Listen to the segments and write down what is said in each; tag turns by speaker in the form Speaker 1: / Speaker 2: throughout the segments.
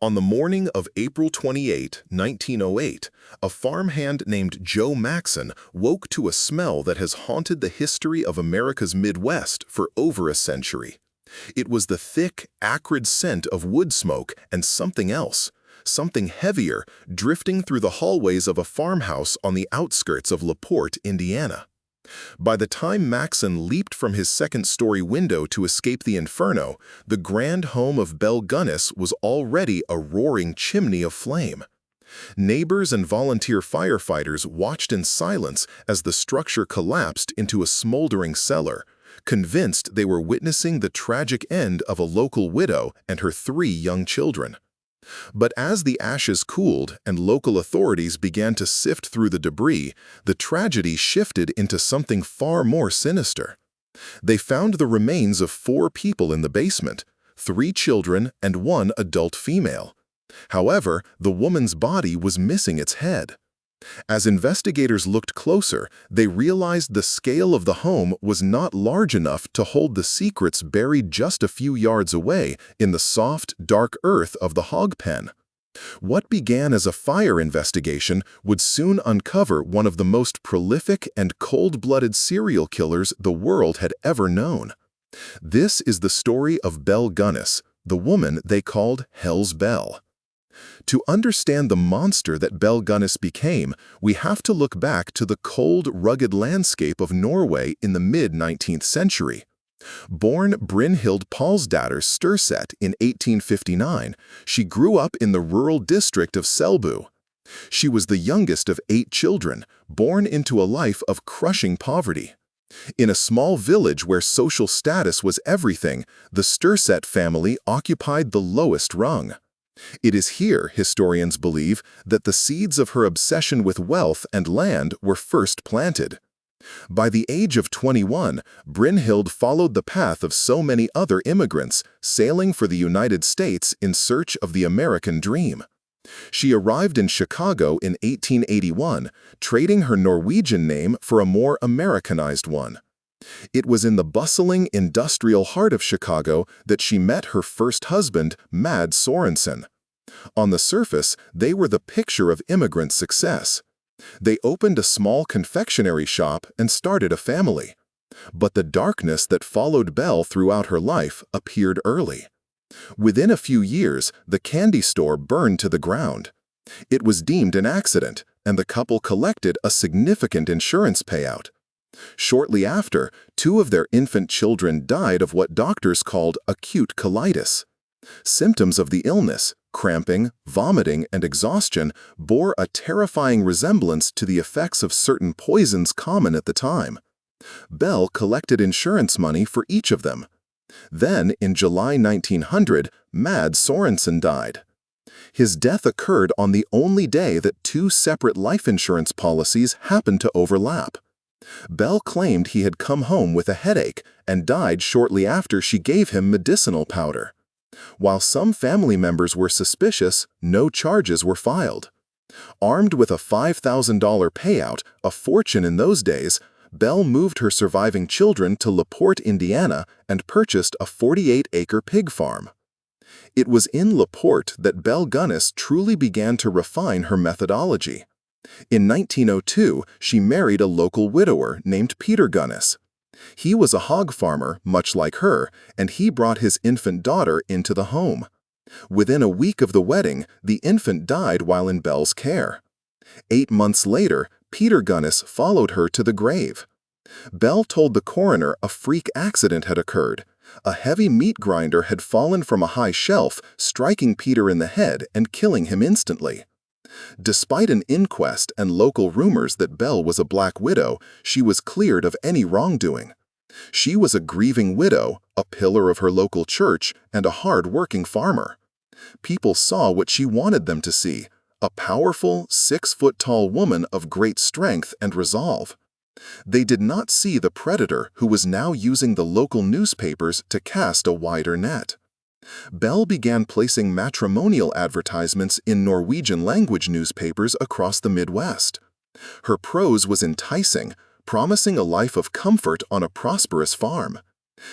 Speaker 1: On the morning of April 28, 1908, a farmhand named Joe Maxon woke to a smell that has haunted the history of America's Midwest for over a century. It was the thick, acrid scent of wood smoke and something else, something heavier, drifting through the hallways of a farmhouse on the outskirts of Porte, Indiana. By the time Maxon leaped from his second-story window to escape the inferno, the grand home of Belle Gunness was already a roaring chimney of flame. Neighbors and volunteer firefighters watched in silence as the structure collapsed into a smoldering cellar, convinced they were witnessing the tragic end of a local widow and her 3 young children. But as the ashes cooled and local authorities began to sift through the debris, the tragedy shifted into something far more sinister. They found the remains of 4 people in the basement, 3 children and 1 adult female. However, the woman's body was missing its head. As investigators looked closer, they realized the scale of the home was not large enough to hold the secrets buried just a few yards away in the soft, dark earth of the hog pen. What began as a fire investigation would soon uncover one of the most prolific and cold-blooded serial killers the world had ever known. This is the story of Belle Gunness, the woman they called Hell's Belle. To understand the monster that Belle Gunness became, we have to look back to the cold, rugged landscape of Norway in the mid-19th century. Born Brynhild Paulsdatter Sturseth in 1859, she grew up in the rural district of Selbu. She was the youngest of 8 children, born into a life of crushing poverty. In a small village where social status was everything, the Sturseth family occupied the lowest rung. It is here, historians believe, that the seeds of her obsession with wealth and land were first planted. By the age of 21, Brynhild followed the path of so many other immigrants, sailing for the United States in search of the American dream. She arrived in Chicago in 1881, trading her Norwegian name for a more Americanized one. It was in the bustling industrial heart of Chicago that she met her first husband, Mads Sorensen. On the surface, they were the picture of immigrant success. They opened a small confectionery shop and started a family. But the darkness that followed Belle throughout her life appeared early. Within a few years, the candy store burned to the ground. It was deemed an accident, and the couple collected a significant insurance payout. Shortly after, 2 of their infant children died of what doctors called acute colitis. Symptoms of the illness, cramping, vomiting, and exhaustion, bore a terrifying resemblance to the effects of certain poisons common at the time. Belle collected insurance money for each of them. Then, in July 1900, Mads Sorensen died. His death occurred on the only day that 2 separate life insurance policies happened to overlap. Belle claimed he had come home with a headache and died shortly after she gave him medicinal powder. While some family members were suspicious, no charges were filed. Armed with a $5,000 payout, a fortune in those days, Belle moved her surviving children to Porte, Indiana, and purchased a 48-acre pig farm. It was in Porte that Belle Gunness truly began to refine her methodology. In 1902, she married a local widower named Peter Gunness. He was a hog farmer, much like her, and he brought his infant daughter into the home. Within a week of the wedding, the infant died while in Belle's care. 8 months later, Peter Gunness followed her to the grave. Belle told the coroner a freak accident had occurred. A heavy meat grinder had fallen from a high shelf, striking Peter in the head and killing him instantly. Despite an inquest and local rumors that Belle was a black widow, she was cleared of any wrongdoing. She was a grieving widow, a pillar of her local church, and a hard-working farmer. People saw what she wanted them to see, a powerful, 6-foot-tall woman of great strength and resolve. They did not see the predator who was now using the local newspapers to cast a wider net. Belle began placing matrimonial advertisements in Norwegian language newspapers across the Midwest. Her prose was enticing, promising a life of comfort on a prosperous farm.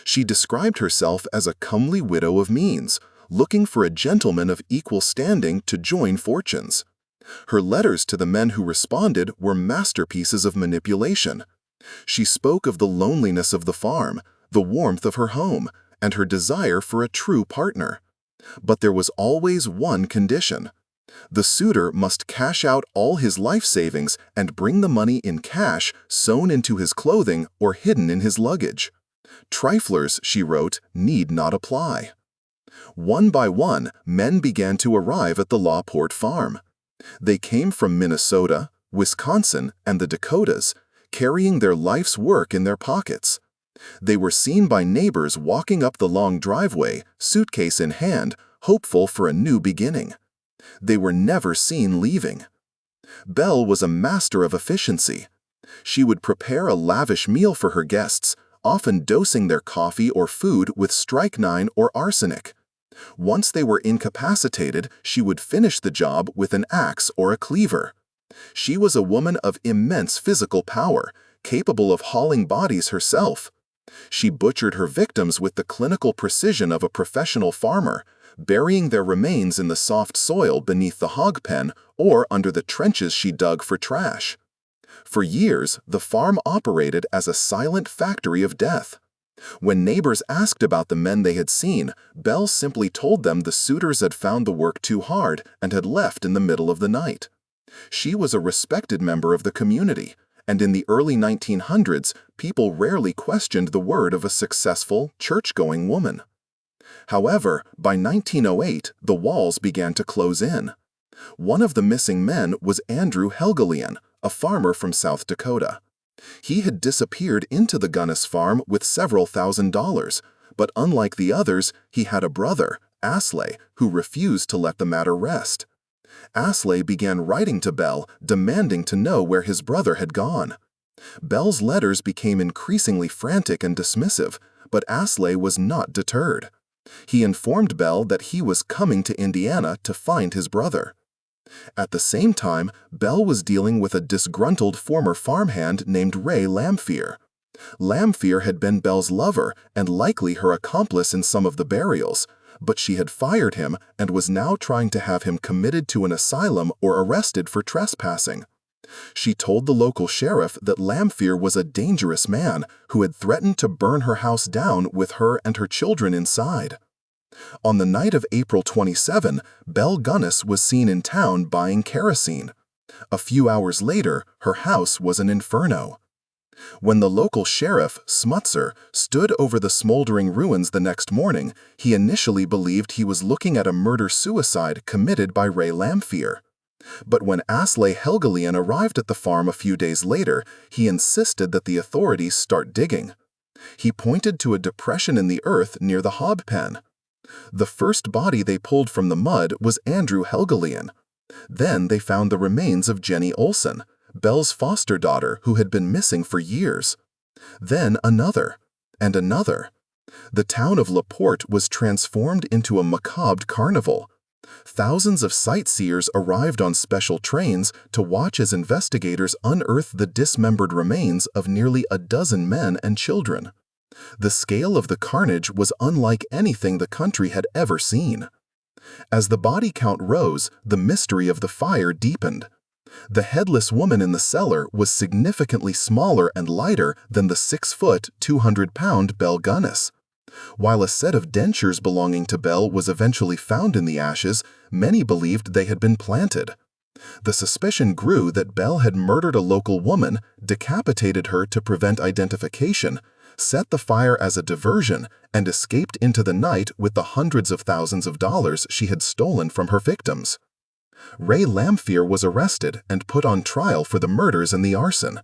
Speaker 1: She described herself as a comely widow of means, looking for a gentleman of equal standing to join fortunes. Her letters to the men who responded were masterpieces of manipulation. She spoke of the loneliness of the farm, the warmth of her home, and her desire for a true partner. But there was always one condition. The suitor must cash out all his life savings and bring the money in cash sewn into his clothing or hidden in his luggage. Triflers, she wrote, need not apply. One by one, men began to arrive at the La Porte farm. They came from Minnesota, Wisconsin, and the Dakotas, carrying their life's work in their pockets. They were seen by neighbors walking up the long driveway, suitcase in hand, hopeful for a new beginning. They were never seen leaving. Belle was a master of efficiency. She would prepare a lavish meal for her guests, often dosing their coffee or food with strychnine or arsenic. Once they were incapacitated, she would finish the job with an axe or a cleaver. She was a woman of immense physical power, capable of hauling bodies herself. She butchered her victims with the clinical precision of a professional farmer, burying their remains in the soft soil beneath the hog pen or under the trenches she dug for trash. For years, the farm operated as a silent factory of death. When neighbors asked about the men they had seen, Belle simply told them the suitors had found the work too hard and had left in the middle of the night. She was a respected member of the community, and in the early 1900s, people rarely questioned the word of a successful, church-going woman. However, by 1908, the walls began to close in. One of the missing men was Andrew Helgelien, a farmer from South Dakota. He had disappeared into the Gunness farm with several $1,000s, but unlike the others, he had a brother, Asley, who refused to let the matter rest. Asley began writing to Belle, demanding to know where his brother had gone. Belle's letters became increasingly frantic and dismissive, but Asley was not deterred. He informed Belle that he was coming to Indiana to find his brother. At the same time, Belle was dealing with a disgruntled former farmhand named Ray Lamphere. Lamphere had been Belle's lover and likely her accomplice in some of the burials, but she had fired him and was now trying to have him committed to an asylum or arrested for trespassing. She told the local sheriff that Lamphere was a dangerous man who had threatened to burn her house down with her and her children inside. On the night of April 27, Belle Gunness was seen in town buying kerosene. A few hours later, her house was an inferno. When the local sheriff, Smutzer, stood over the smoldering ruins the next morning, he initially believed he was looking at a murder-suicide committed by Ray Lamphere. But when Asley Helgelien arrived at the farm a few days later, he insisted that the authorities start digging. He pointed to a depression in the earth near the hog pen. The first body they pulled from the mud was Andrew Helgelien. Then they found the remains of Jenny Olson, Belle's foster daughter who had been missing for years. Then another, and another. The town of La Porte was transformed into a macabre carnival. Thousands of sightseers arrived on special trains to watch as investigators unearthed the dismembered remains of nearly a dozen men and children. The scale of the carnage was unlike anything the country had ever seen. As the body count rose, the mystery of the fire deepened. The headless woman in the cellar was significantly smaller and lighter than the 6-foot, 200-pound Belle Gunness. While a set of dentures belonging to Belle was eventually found in the ashes, many believed they had been planted. The suspicion grew that Belle had murdered a local woman, decapitated her to prevent identification, set the fire as a diversion, and escaped into the night with the hundreds of thousands of dollars she had stolen from her victims. Ray Lamphere was arrested and put on trial for the murders and the arson.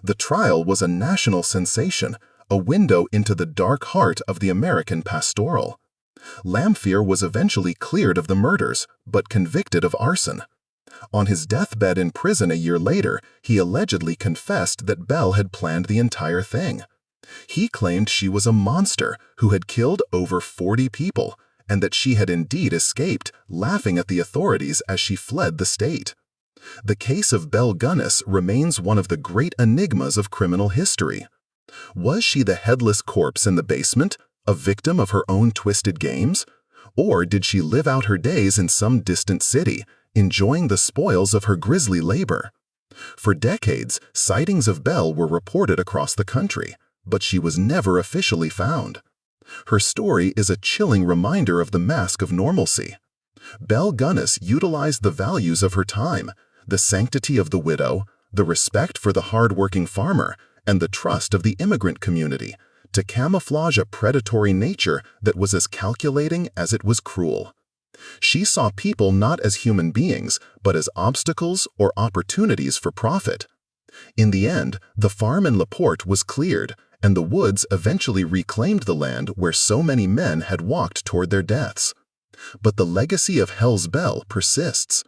Speaker 1: The trial was a national sensation, a window into the dark heart of the American pastoral. Lamphere was eventually cleared of the murders, but convicted of arson. On his deathbed in prison a year later, he allegedly confessed that Belle had planned the entire thing. He claimed she was a monster who had killed over 40 people, and that she had indeed escaped, laughing at the authorities as she fled the state. The case of Belle Gunness remains one of the great enigmas of criminal history. Was she the headless corpse in the basement, a victim of her own twisted games? Or did she live out her days in some distant city, enjoying the spoils of her grisly labor? For decades, sightings of Belle were reported across the country, but she was never officially found. Her story is a chilling reminder of the mask of normalcy. Belle Gunness utilized the values of her time, the sanctity of the widow, the respect for the hardworking farmer, and the trust of the immigrant community, to camouflage a predatory nature that was as calculating as it was cruel. She saw people not as human beings, but as obstacles or opportunities for profit. In the end, the farm in Porte was cleared, and the woods eventually reclaimed the land where so many men had walked toward their deaths. But the legacy of Hell's Belle persists.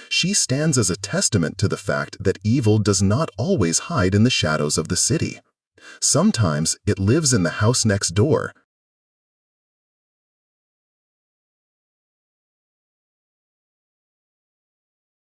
Speaker 1: She stands as a testament to the fact that evil does not always hide in the shadows of the city. Sometimes it lives in the house next door,